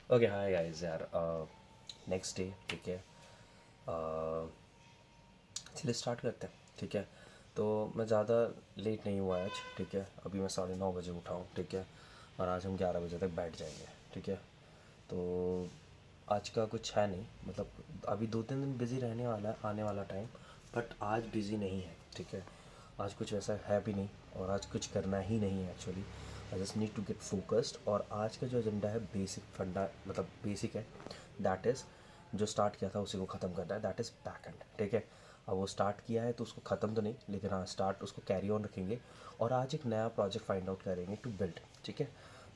Okay hi guys यार, next day ठीक है। चलिए स्टार्ट करते हैं ठीक है। तो मैं ज़्यादा लेट नहीं हुआ आज ठीक है। अभी मैं 9:30 बजे उठा हूँ ठीक है, और आज हम 11 बजे तक बैठ जाएंगे ठीक है। तो आज का कुछ है नहीं, मतलब अभी 2-3 दिन बिज़ी रहने वाला है आने वाला टाइम, बट आज बिज़ी नहीं है ठीक है। आज कुछ वैसा है भी नहीं, और आज कुछ करना ही नहीं है actually. I just need to get focused. और आज का जो एजेंडा है बेसिक फंडा, मतलब बेसिक है, दैट इज़ जो स्टार्ट किया था उसी को ख़त्म करना है, दैट इज़ बैक एंड ठीक है। अब वो स्टार्ट किया है तो उसको ख़त्म तो नहीं, लेकिन हाँ स्टार्ट उसको कैरी ऑन रखेंगे। और आज एक नया प्रोजेक्ट फाइंड आउट करेंगे टू बिल्ड ठीक है।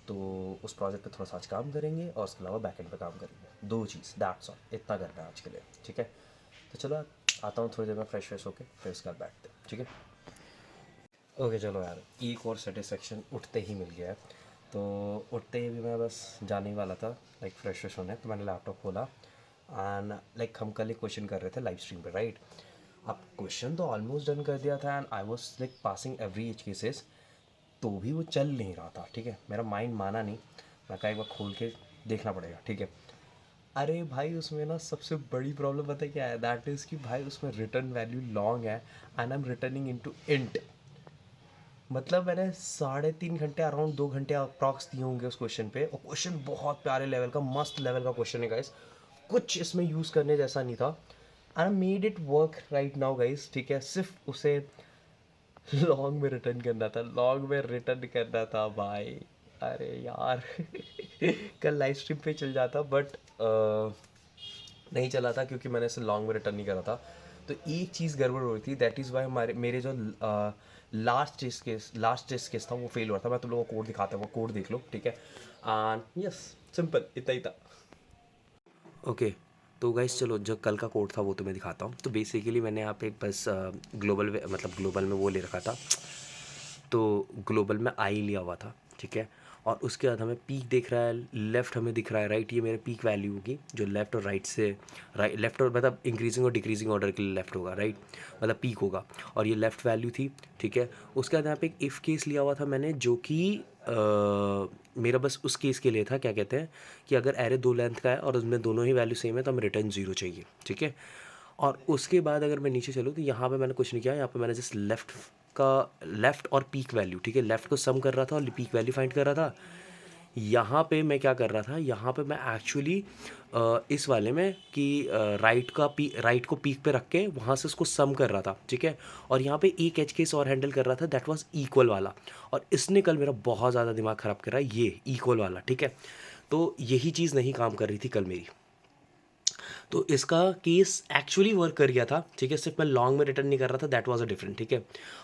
तो उस प्रोजेक्ट पे थोड़ा सा आज काम करेंगे, और उसके अलावा बैक एंड पे काम करेंगे। दो चीज़, दैट्स ऑल, इतना करना है आज के लिए ठीक है। तो चलो आता हूँ थोड़ी देर में फ्रेश फ्रेश होके, फिर उसके बाद बैठते हैं ठीक है। ओके चलो यार, एक और सेटिस्फेक्शन उठते ही मिल गया है। तो उठते ही भी मैं बस जाने ही वाला था लाइक फ्रेश फ्रेश होने, तो मैंने लैपटॉप खोला एंड लाइक हम कल एक क्वेश्चन कर रहे थे लाइव स्ट्रीम पे, राइट। अब क्वेश्चन तो ऑलमोस्ट डन कर दिया था and I was like passing every edge cases, तो भी वो चल नहीं रहा था ठीक है। मेरा माइंड माना नहीं, मैं कहा एक बार खोल के देखना पड़ेगा ठीक है। अरे भाई उसमें ना सबसे बड़ी प्रॉब्लम पता है क्या है, दैट इज़ कि भाई उसमें रिटर्न वैल्यू लॉन्ग है and I am returning into int. मतलब मैंने 3.5 घंटे, अराउंड 2 घंटे अप्रॉक्स दिए होंगे उस क्वेश्चन पे, और क्वेश्चन बहुत प्यारे लेवल का, मस्त लेवल का क्वेश्चन है गाइस। कुछ इसमें यूज़ करने जैसा नहीं था, and I made it work right now guys ठीक है। सिर्फ उसे लॉन्ग में रिटर्न करना था, लॉन्ग में रिटर्न करना था भाई। अरे यार कल लाइव स्ट्रीम पे चल जाता, बट नहीं चला था क्योंकि मैंने इसे लॉन्ग में रिटर्न नहीं करा था। तो एक चीज़ गड़बड़ हो रही थी, दैट इज़ वाई हमारे मेरे जो लास्ट टेस्ट केस था वो फेल हुआ था। मैं तुम लोगों को कोड दिखाता हूँ, वो कोड देख लो ठीक है। एंड यस, सिंपल इतना ही था। ओके, तो गाइस चलो जो कल का कोड था वो तुम्हें दिखाता हूँ। तो बेसिकली मैंने यहाँ पे एक बस ग्लोबल, मतलब ग्लोबल में वो ले रखा था। तो ग्लोबल में आई लिया हुआ था ठीक है। और उसके बाद हमें पीक दिख रहा है, लेफ़्ट हमें दिख रहा है, राइट। ये मेरे पीक वैल्यू होगी जो लेफ़्ट और राइट से, राइट लेफ़्ट और मतलब इंक्रीजिंग और डिक्रीजिंग ऑर्डर के लिए लेफ़्ट होगा, राइट, मतलब पीक होगा। और ये लेफ़्ट वैल्यू थी ठीक है। उसके बाद यहाँ पे एक इफ़ केस लिया हुआ था मैंने, जो कि मेरा बस उस केस के लिए था, क्या कहते हैं कि अगर एरे 2 लेंथ का है और उसमें दोनों ही वैल्यू सेम है तो हमें रिटर्न 0 चाहिए ठीक है। और उसके बाद अगर मैं नीचे चलूँ तो यहाँ पे मैंने कुछ नहीं किया, यहाँ पे मैंने जस्ट लेफ़्ट और पीक वैल्यू ठीक है, लेफ़्ट को सम कर रहा था और पीक वैल्यू फाइंड कर रहा था। यहाँ पे मैं क्या कर रहा था, यहाँ पे मैं एक्चुअली इस वाले में कि राइट को पीक पे रख के वहाँ से उसको सम कर रहा था ठीक है। और यहाँ पे एक एज केस और हैंडल कर रहा था, दैट वाज इक्वल वाला। और इसने कल मेरा बहुत ज़्यादा दिमाग ख़राब करा, ये इक्वल वाला ठीक है। तो यही चीज़ नहीं काम कर रही थी कल मेरी। तो इसका केस एक्चुअली वर्क कर गया था ठीक है, सिर्फ मैं लॉन्ग में रिटर्न नहीं कर रहा था, दैट वाज अ डिफरेंट ठीक है।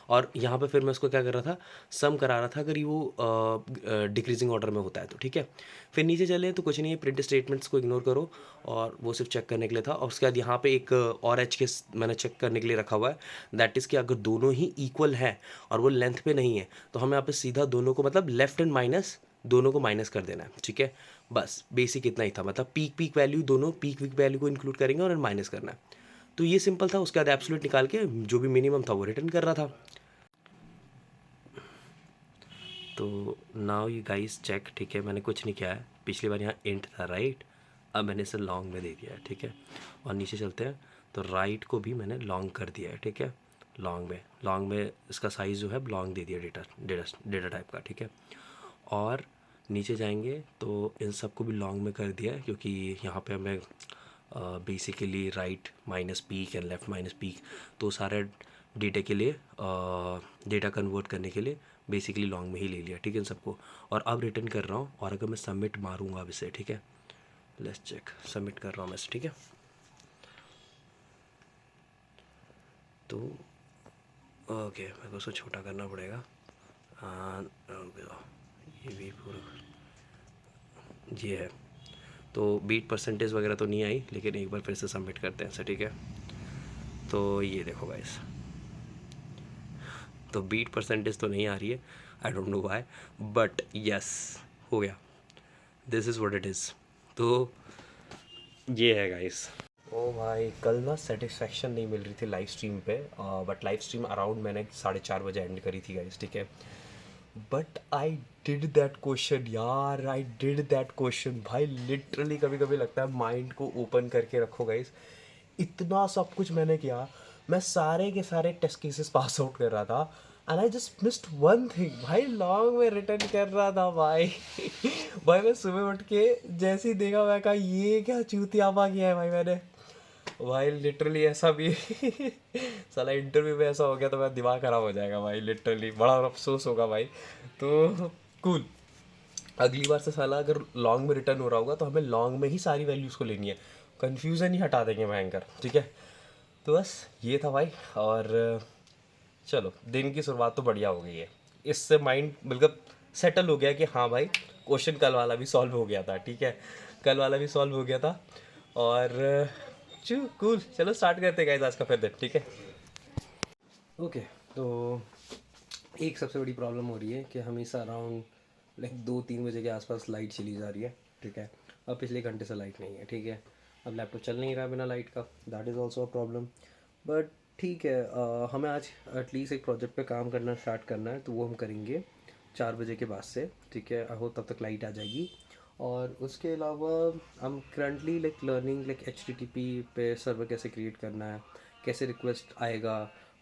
और यहाँ पे फिर मैं उसको क्या कर रहा था, सम करा रहा था अगर ये वो डिक्रीजिंग ऑर्डर में होता है तो ठीक है। फिर नीचे चले तो कुछ नहीं है, प्रिंट स्टेटमेंट्स को इग्नोर करो, और वो सिर्फ चेक करने के लिए था। और उसके बाद यहाँ पे एक और एच केस मैंने चेक करने के लिए रखा हुआ है, दैट इज़ कि अगर दोनों ही इक्वल हैं और वो लेंथ पे नहीं है तो हमें यहाँ पे सीधा दोनों को, मतलब लेफ्ट एंड माइनस दोनों को माइनस कर देना है ठीक है। बस बेसिक इतना ही था, मतलब पीक वैल्यू, दोनों पीक वैल्यू को इंक्लूड करेंगे और माइनस करना है। तो ये सिंपल था। उसके बाद एब्सोल्यूट निकाल के जो भी मिनिमम था वो रिटर्न कर रहा था। तो नाउ यू गाइस चेक ठीक है, मैंने कुछ नहीं किया है। पिछली बार यहाँ इंट था, राइट, अब मैंने इसे लॉन्ग में दे दिया है ठीक है। और नीचे चलते हैं तो राइट को भी मैंने लॉन्ग कर दिया है ठीक है। लॉन्ग में इसका साइज़ जो है लॉन्ग दे दिया, डेटा टाइप का ठीक है। और नीचे जाएंगे तो इन सबको भी लॉन्ग में कर दिया है, क्योंकि यहाँ पे हमें basically right minus peak and left minus peak, तो सारे डेटा के लिए डेटा कन्वर्ट करने के लिए बेसिकली लॉन्ग में ही ले लिया ठीक है इन सबको। और अब रिटर्न कर रहा हूँ, और अगर मैं सबमिट मारूंगा अब इसे ठीक है, लेट्स चेक, सबमिट कर रहा हूँ मैं इसे ठीक है। तो ओके, मेरे को उसको छोटा करना पड़ेगा। ये भी पूरा ये है। तो बीट परसेंटेज वगैरह तो नहीं आई, लेकिन एक बार फिर से सबमिट करते हैं इसे ठीक है। तो ये देखो गाइस, तो बीट परसेंटेज तो नहीं आ रही है, I don't know why, but yes हो गया, this is what it is. तो ये है गाइस। ओ भाई कल ना सेटिस्फेक्शन नहीं मिल रही थी लाइव स्ट्रीम पे, बट लाइव स्ट्रीम अराउंड मैंने 4:30 बजे एंड करी थी गाइस ठीक है। But I did that question यार, आई डिड दैट क्वेश्चन भाई। लिटरली कभी कभी लगता है माइंड को ओपन करके रखो गाइस, इतना सब कुछ मैंने किया। मैं सारे के सारे टेस्ट केसेस पास आउट कर रहा था and I just missed one thing भाई, लॉन्ग में रिटर्न कर रहा था भाई। भाई मैं सुबह उठ के जैसे ही देखा मैं कहा ये क्या चूतियापा किया है भाई मैंने। भाई लिटरली ऐसा भी साला इंटरव्यू में ऐसा हो गया तो मेरा दिमाग खराब हो जाएगा भाई, लिटरली बड़ा अफसोस होगा भाई। तो कूल, अगली बार से साला अगर लॉन्ग में रिटर्न हो रहा होगा तो हमें लॉन्ग में ही सारी वैल्यूज़ को लेनी है, कन्फ्यूज़न ही हटा देंगे भयंकर, ठीक है। तो बस ये था भाई। और चलो दिन की शुरुआत तो बढ़िया हो गई है, इससे माइंड बिल्कुल सेटल हो गया कि हाँ भाई क्वेश्चन कल वाला भी सॉल्व हो गया था, ठीक है, कल वाला भी सॉल्व हो गया था। और कूल, चलो स्टार्ट करते हैं गाइस आज का फिर दिन, ठीक है। ओके, तो एक सबसे बड़ी प्रॉब्लम हो रही है कि हमेशा अराउंड लाइक 2-3 बजे के आसपास लाइट चली जा रही है, ठीक है। अब पिछले घंटे से लाइट नहीं है, ठीक है। अब लैपटॉप चल नहीं रहा बिना लाइट का, that is also a problem. But ठीक है, हमें आज एटलीस्ट एक प्रोजेक्ट पे काम करना स्टार्ट करना है, तो वो हम करेंगे 4 बजे के बाद से, ठीक है। आई होप तब तक लाइट आ जाएगी। और उसके अलावा हम currently like learning like HTTP पे सर्वर कैसे क्रिएट करना है, कैसे रिक्वेस्ट आएगा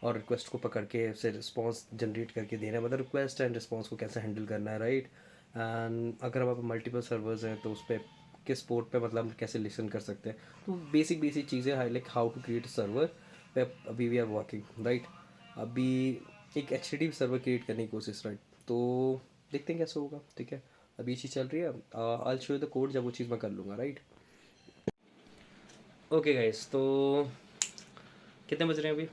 और रिक्वेस्ट को पकड़ के उससे रिस्पॉन्स जनरेट करके देना है, मतलब रिक्वेस्ट एंड रिस्पॉन्स को कैसे हैंडल करना है, राइट। एंड अगर हमारे पास मल्टीपल सर्वर्स हैं तो उस पर किस पोर्ट पे मतलब कैसे लिसन कर सकते हैं, तो बेसिक बेसिक चीज़ें like how to create server पे अभी वी आर वर्किंग, राइट। अभी एक HTTP सर्वर क्रिएट करने की कोशिश, राइट। तो देखते हैं कैसे होगा, ठीक है। अभी ये चीज़ चल रही है, आई शो द कोड, जब वो चीज़ मैं कर लूँगा, राइट। ओके गाइस, तो कितने बज रहे हैं अभी,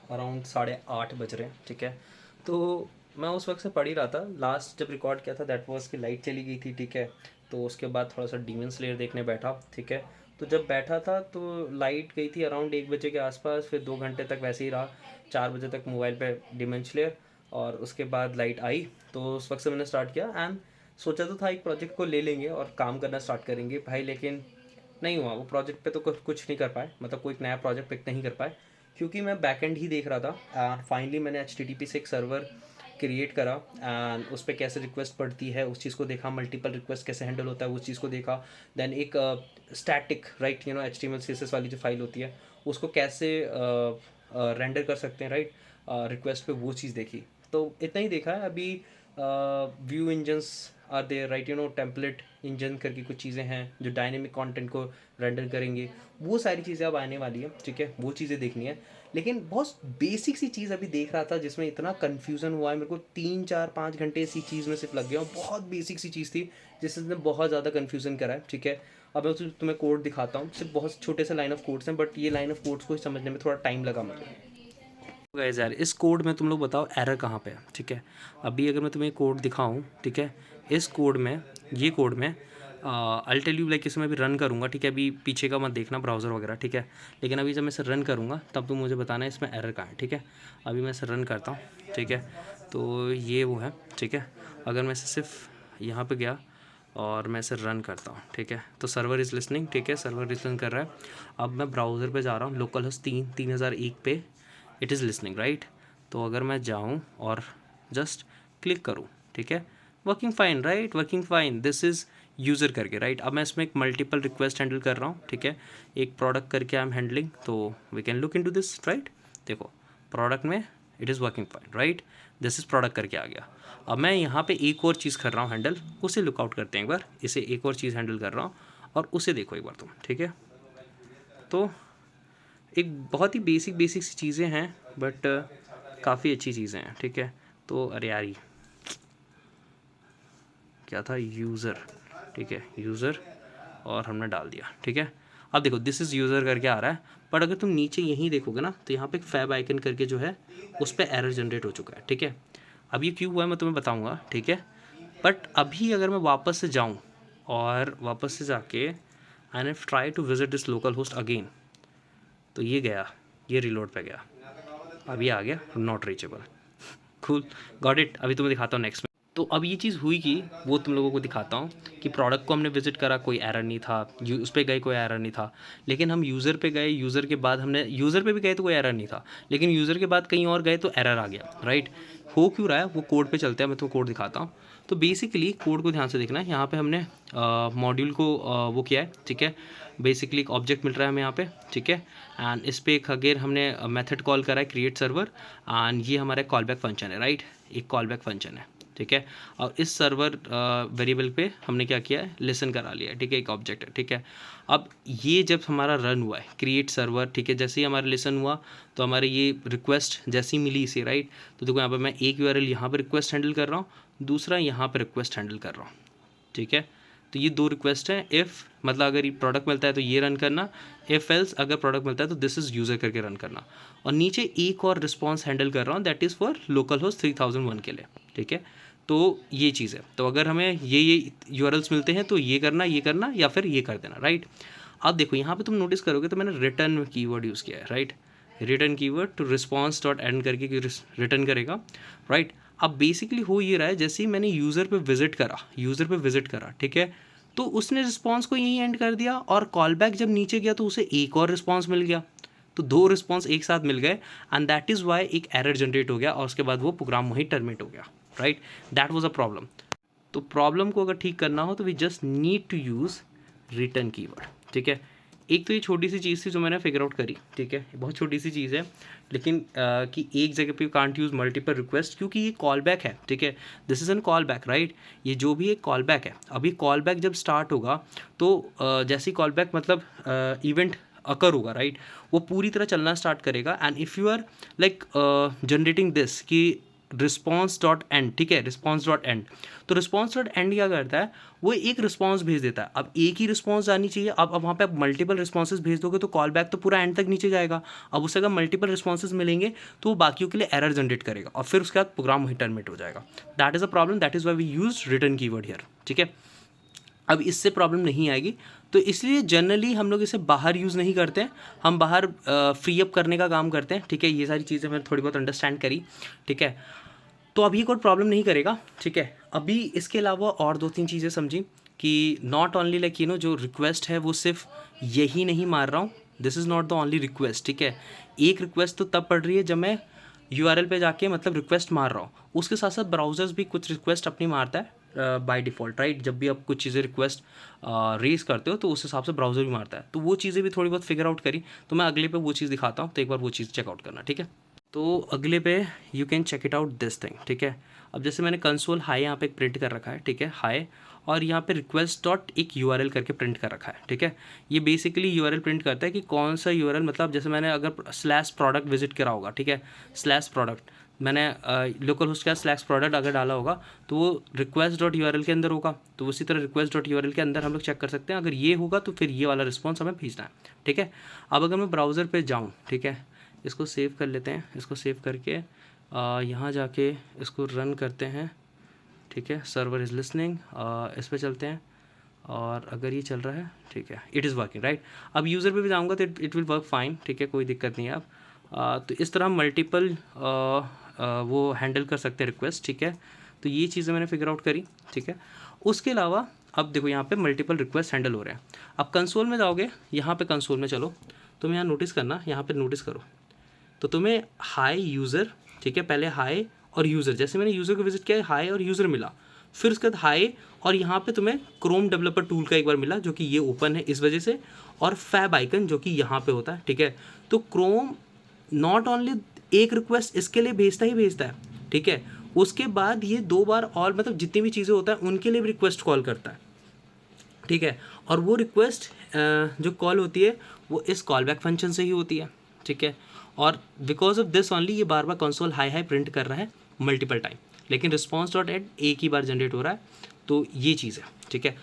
अराउंड 8:30 बज रहे हैं, ठीक है। तो मैं उस वक्त से पढ़ ही रहा था, लास्ट जब रिकॉर्ड किया था दैट वाज कि लाइट चली गई थी, ठीक है। तो उसके बाद थोड़ा सा डीमन स्लेयर देखने बैठा, ठीक है। तो जब बैठा था तो लाइट गई थी अराउंड 1 बजे के आसपास, फिर 2 घंटे तक वैसे ही रहा, 4 बजे तक मोबाइल पे डीमन स्लेयर, और उसके बाद लाइट आई। तो उस वक्त से मैंने स्टार्ट किया एंड सोचा तो था एक प्रोजेक्ट को ले लेंगे और काम करना स्टार्ट करेंगे भाई, लेकिन नहीं हुआ। वो प्रोजेक्ट पे तो कुछ नहीं कर पाए, मतलब कोई नया प्रोजेक्ट पिक नहीं कर पाए, क्योंकि मैं बैकएंड ही देख रहा था। एंड फाइनली मैंने HTTP से एक सर्वर क्रिएट करा एंड उस पर कैसे रिक्वेस्ट पड़ती है उस चीज़ को देखा, मल्टीपल रिक्वेस्ट कैसे हैंडल होता है उस चीज़ को देखा। देन एक स्टैटिक राइट HTML CSS वाली जो फाइल होती है उसको कैसे रेंडर कर सकते हैं, राइट, रिक्वेस्ट पे, वो चीज़ देखी। तो इतना ही देखा है अभी। View engines are there, right, template engine करके कुछ चीज़ें हैं जो डायनेमिक कंटेंट को रेंडर करेंगे, वो सारी चीज़ें अब आने वाली है, ठीक है, वो चीज़ें देखनी है। लेकिन बहुत बेसिक सी चीज़ अभी देख रहा था जिसमें इतना कन्फ्यूज़न हुआ है मेरे को, 3-4-5 घंटे इसी चीज़ में सिर्फ लग गया, और बहुत बेसिक सी चीज़ थी जिसने बहुत ज़्यादा कन्फ्यूज़न करा है, ठीक है। अब मैं तुम्हें कोड दिखाता हूँ, सिर्फ बहुत छोटे से लाइन ऑफ कोड्स हैं, बट ये लाइन ऑफ कोड्स को ही समझने में थोड़ा टाइम लगा मुझे। गाइस यार, इस कोड में तुम लोग बताओ एरर कहाँ पे है, ठीक है। अभी अगर मैं तुम्हें कोड दिखाऊं, ठीक है, इस कोड में, ये कोड में आई टेल यू लाइक इसमें अभी रन करूँगा, ठीक है। अभी पीछे का मत देखना ब्राउज़र वगैरह, ठीक है। लेकिन अभी जब मैं इसे रन करूँगा तब तुम मुझे बताना है इसमें एरर कहाँ है, ठीक है। अभी मैं इसे रन करता हूँ, ठीक है। तो ये वो है, ठीक है। अगर मैं इसे सिर्फ यहाँ पर गया और मैं इसे रन करता हूँ, ठीक है, तो सर्वर इज़ लिसनिंग, ठीक है, सर्वर लिसन कर रहा है। अब मैं ब्राउज़र पे जा रहा हूँ, लोकल होस्ट 3001 पे इट इज़ लिसनिंग, राइट। तो अगर मैं जाऊँ और जस्ट क्लिक करूँ, ठीक है, working fine, right, working fine, this is user करके, राइट। अब मैं इसमें एक मल्टीपल रिक्वेस्ट हैंडल कर रहा हूँ, ठीक है, एक प्रोडक्ट करके आई एम हैंडलिंग, तो we can look into this, right. देखो प्रोडक्ट में it is working fine, right, this is product करके आ गया। अब मैं यहाँ पे एक और चीज़ कर रहा हूँ हैंडल, उसे लुकआउट करते हैं एक बार, इसे एक और चीज़ हैंडल कर रहा हूँ और उसे देखो एक बार तुम, ठीक है। तो एक बहुत ही बेसिक सी चीज़ें हैं, बट काफ़ी अच्छी चीज़ें हैं, ठीक है। तो अरे यार क्या था, यूज़र, ठीक है, यूज़र, और हमने डाल दिया, ठीक है। अब देखो दिस इज़ यूज़र करके आ रहा है, पर अगर तुम नीचे यहीं देखोगे ना तो यहाँ पे एक फैब आइकन करके जो है उस पर एरर जनरेट हो चुका है, ठीक है। अब ये क्यों हुआ है मैं तुम्हें बताऊँगा, ठीक है। बट अभी अगर मैं वापस से जाऊँ और वापस से जाके I have try to visit this localhost again, तो ये गया, ये रिलोड पे गया, अब ये आ गया not reachable, cool, got it. अभी तुम्हें दिखाता हूँ नेक्स्ट में। तो अब ये चीज़ हुई कि वो तुम लोगों को दिखाता हूँ कि प्रोडक्ट को हमने विजिट करा, कोई एरर नहीं था, उस पर गए कोई एरर नहीं था। लेकिन हम यूज़र पे गए, यूज़र के बाद हमने यूज़र पे भी गए तो कोई एरर नहीं था, लेकिन यूज़र के बाद कहीं और गए तो एरर आ गया, राइट। हो क्यों रहा है वो कोड पे चलते हैं, मैं तुम्हें कोड दिखाता हूँ। तो बेसिकली कोड को ध्यान से देखना है, यहाँ पे हमने मॉड्यूल को वो किया है, ठीक है। बेसिकली एक ऑब्जेक्ट मिल रहा है हमें यहाँ पे, ठीक है। एंड इस पर एक अगेन हमने मेथड कॉल करा है क्रिएट सर्वर, एंड ये हमारा कॉल बैक फंक्शन है, राइट। एक कॉल बैक फंक्शन है, ठीक है। और इस सर्वर वेरिएबल पे हमने क्या किया है, लिसन करा लिया है, ठीक है, एक ऑब्जेक्ट है, ठीक है। अब ये जब हमारा रन हुआ है क्रिएट सर्वर, ठीक है, जैसे ही हमारा लिसन हुआ तो हमारे ये रिक्वेस्ट जैसी मिली इसे, राइट। तो देखो यहाँ पर मैं एक यूआरएल यहाँ पर रिक्वेस्ट हैंडल कर रहा हूँ, दूसरा यहाँ पर रिक्वेस्ट हैंडल कर रहा हूँ, ठीक है। तो ये दो रिक्वेस्ट हैं, इफ़ मतलब अगर ये प्रोडक्ट मिलता है तो ये रन करना, इफ़ एल्स अगर प्रोडक्ट मिलता है तो दिस इज़ यूज़र करके रन करना। और नीचे एक और रिस्पॉन्स हैंडल कर रहा हूँ, that is for local host 3001 के लिए, ठीक है। तो ये चीज़ है, तो अगर हमें ये यूआरएल्स मिलते हैं तो ये करना या फिर ये कर देना, राइट। अब देखो यहाँ पे तुम नोटिस करोगे तो मैंने रिटर्न कीवर्ड यूज़ किया है, right. Return keyword to response dot end करके रिटर्न करेगा, राइट। अब बेसिकली हो ये रहा है, जैसे ही मैंने यूज़र पे विजिट करा, ठीक है, तो उसने रिस्पॉन्स को यहीं एंड कर दिया, और कॉल बैक जब नीचे गया तो उसे एक और रिस्पॉन्स मिल गया, तो दो रिस्पॉन्स एक साथ मिल गए, एंड दैट इज़ वाई एक एरर जनरेट हो गया, और उसके बाद वो प्रोग्राम वहीं टर्मिनेट हो गया, right. That was a problem. तो प्रॉब्लम को अगर ठीक करना हो तो we just need to use return keyword, ठीक है। एक तो ये छोटी सी चीज़ थी जो मैंने फिगर आउट करी, ठीक है, बहुत छोटी सी चीज़ है, लेकिन कि एक जगह पे कांट यूज़ मल्टीपल रिक्वेस्ट, क्योंकि ये कॉल बैक है, ठीक है। This is an call back, right. ये जो भी एक कॉल बैक है, अभी कॉल बैक जब स्टार्ट होगा तो जैसे ही कॉल बैक मतलब इवेंट अकर होगा, राइट, वो पूरी तरह चलना स्टार्ट करेगा। And if you are like generating this कि रिस्पॉन्स डॉट एंड, ठीक है, रिस्पॉन्स डॉट एंड, तो रिस्पॉन्स डॉट एंड क्या करता है, वो एक रिस्पॉन्स भेज देता है। अब एक ही रिस्पॉन्स आनी चाहिए, अब वहाँ पे आप मल्टीपल रिस्पॉन्सेज भेज दोगे तो कॉल बैक तो पूरा एंड तक नीचे जाएगा। अब उससे अगर मल्टीपल रिस्पॉन्सेज मिलेंगे तो वो बाकियों के लिए एरर जनरेट करेगा, और फिर उसके बाद प्रोग्राम वहीं टर्मिनेट हो जाएगा। That is a problem, that is why we use return keyword here, ठीक है। अब इससे प्रॉब्लम नहीं आएगी, तो इसलिए जनरली हम लोग इसे बाहर यूज़ नहीं करते हैं, हम बाहर फ्री अप करने का काम करते हैं, ठीक है। ये सारी चीज़ें मैंने थोड़ी बहुत अंडरस्टैंड करी, ठीक है। तो अभी कोई प्रॉब्लम नहीं करेगा, ठीक है। अभी इसके अलावा और दो तीन चीज़ें समझी कि नॉट ओनली लाइक जो रिक्वेस्ट है वो सिर्फ यही नहीं मार रहा हूँ, this is not the only request, ठीक है। एक रिक्वेस्ट तो तब पड़ रही है जब मैं यूआरएल पे जाके मतलब रिक्वेस्ट मार रहा हूँ, उसके साथ साथ ब्राउज़र्स भी कुछ रिक्वेस्ट अपनी मारता है बाय डिफ़ॉल्ट, राइट। जब भी आप कुछ चीज़ें रिक्वेस्ट रेज करते हो तो उस हिसाब से ब्राउज़र भी मारता है, तो वो चीज़ें भी थोड़ी बहुत फिगर आउट करी, तो मैं अगले पे वो चीज़ दिखाता हूँ, तो एक बार वो चीज़ चेकआउट करना, ठीक है। तो अगले पे you can check it out this thing, ठीक है। अब जैसे मैंने कंसोल हाई यहाँ पे एक प्रिंट कर रखा है, ठीक है, हाई, और यहाँ पे रिक्वेस्ट डॉट एक यूआरएल करके प्रिंट कर रखा है, ठीक है। ये बेसिकली यूआरएल प्रिंट करता है कि कौन सा यूआरएल, मतलब जैसे मैंने अगर स्लैश प्रोडक्ट विजिट करा होगा, ठीक है, स्लैश प्रोडक्ट मैंने लोकल होस्ट का स्लैश प्रोडक्ट अगर डाला होगा तो वो रिक्वेस्ट डॉट यूआरएल के अंदर होगा, तो उसी तरह रिक्वेस्ट डॉट यूआरएल के अंदर हम लोग चेक कर सकते हैं, अगर ये होगा तो फिर ये वाला रिस्पॉन्स हमें भेजना है, ठीक है। अब अगर मैं ब्राउज़र पे जाऊँ, ठीक है, इसको सेव कर लेते हैं, इसको सेव करके यहाँ जाके इसको रन करते हैं, ठीक है, सर्वर इज़ लिसनिंग, इस पर चलते हैं, और अगर ये चल रहा है, ठीक है, इट इज़ वर्किंग, राइट। अब यूज़र पे भी जाऊँगा तो इट विल वर्क फाइन, ठीक है, कोई दिक्कत नहीं है। अब तो इस तरह मल्टीपल वो हैंडल कर सकते हैं रिक्वेस्ट, ठीक है। तो ये चीज़ें मैंने फिगर आउट करी, ठीक है। उसके अलावा अब देखो यहाँ पे मल्टीपल रिक्वेस्ट हैंडल हो रहे हैं। अब कंसोल में जाओगे, यहाँ पे कंसोल में चलो, तुम यहाँ नोटिस करना, यहाँ पे नोटिस करो, तो तुम्हें हाई यूज़र, ठीक है, पहले हाई और यूज़र, जैसे मैंने यूज़र को विजिट किया हाई और यूज़र मिला, फिर उसके बाद हाई, और यहाँ पे तुम्हें क्रोम डेवलपर टूल का एक बार मिला जो कि ये ओपन है इस वजह से, और फैब आइकन जो कि यहाँ पे होता है, ठीक है। तो क्रोम नॉट ओनली एक रिक्वेस्ट इसके लिए भेजता ही भेजता है, ठीक है, उसके बाद ये दो बार और मतलब जितनी भी चीज़ें होता है उनके लिए भी रिक्वेस्ट कॉल करता है, ठीक है। और वो रिक्वेस्ट जो कॉल होती है वो इस कॉल बैक फंक्शन से ही होती है, ठीक है। और बिकॉज ऑफ दिस ओनली ये बार बार कंसोल हाई हाई प्रिंट कर रहा है मल्टीपल टाइम, लेकिन रिस्पॉन्स डॉट एड एक ही बार जनरेट हो रहा है, तो ये चीज़ है, ठीक है।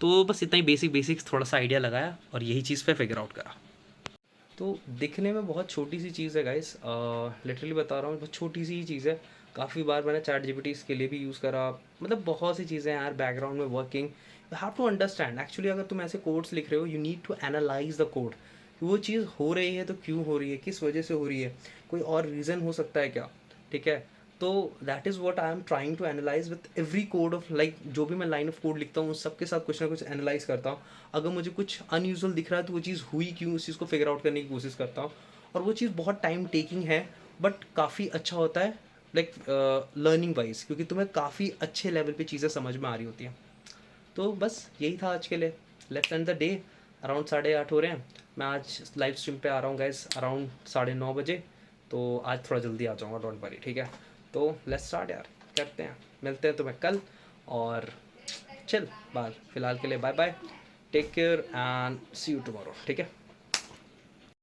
तो बस इतना ही बेसिक थोड़ा सा आइडिया लगाया और यही चीज़ पे फिगर आउट करा। तो दिखने में बहुत छोटी सी चीज़ है गाइस, लिटरली बता रहा हूँ, बहुत छोटी सी ही चीज़ है। काफ़ी बार मैंने चैट जीपीटी इसके लिए भी यूज़ करा, मतलब बहुत सी चीज़ें हैं यार बैकग्राउंड में working. You have to understand actually, अगर तुम ऐसे कोड्स लिख रहे हो you need to analyse the code, वो चीज़ हो रही है तो क्यों हो रही है, किस वजह से हो रही है, कोई और रीज़न हो सकता है क्या, ठीक है। तो that is what I am trying to analyse with every code of like जो भी मैं लाइन ऑफ कोड लिखता हूँ उस सबके साथ कुछ ना कुछ एनालाइज करता हूँ. अगर मुझे कुछ अनयूजुअल दिख रहा है तो वो चीज़ हुई क्यों, उस चीज़ को फिगर आउट करने की कोशिश करता हूँ. और वो चीज़ बहुत टाइम टेकिंग है बट काफ़ी अच्छा होता है लाइक लर्निंग वाइज, क्योंकि तुम्हें काफ़ी अच्छे लेवल पे चीज़ें समझ में आ रही होती हैं. तो बस यही था आज के लिए. Let's end the day. Around 8:30 हो रहे हैं. मैं आज लाइव स्ट्रीम पे आ रहा हूँ गाइज अराउंड 9:30 बजे. तो आज थोड़ा जल्दी आ जाऊँगा, डोंट वरी, ठीक है. तो लेट्स स्टार्ट यार, करते हैं, मिलते हैं तुम्हें कल. और चल बाय, फिलहाल के लिए bye bye, take care and see you tomorrow, ठीक है.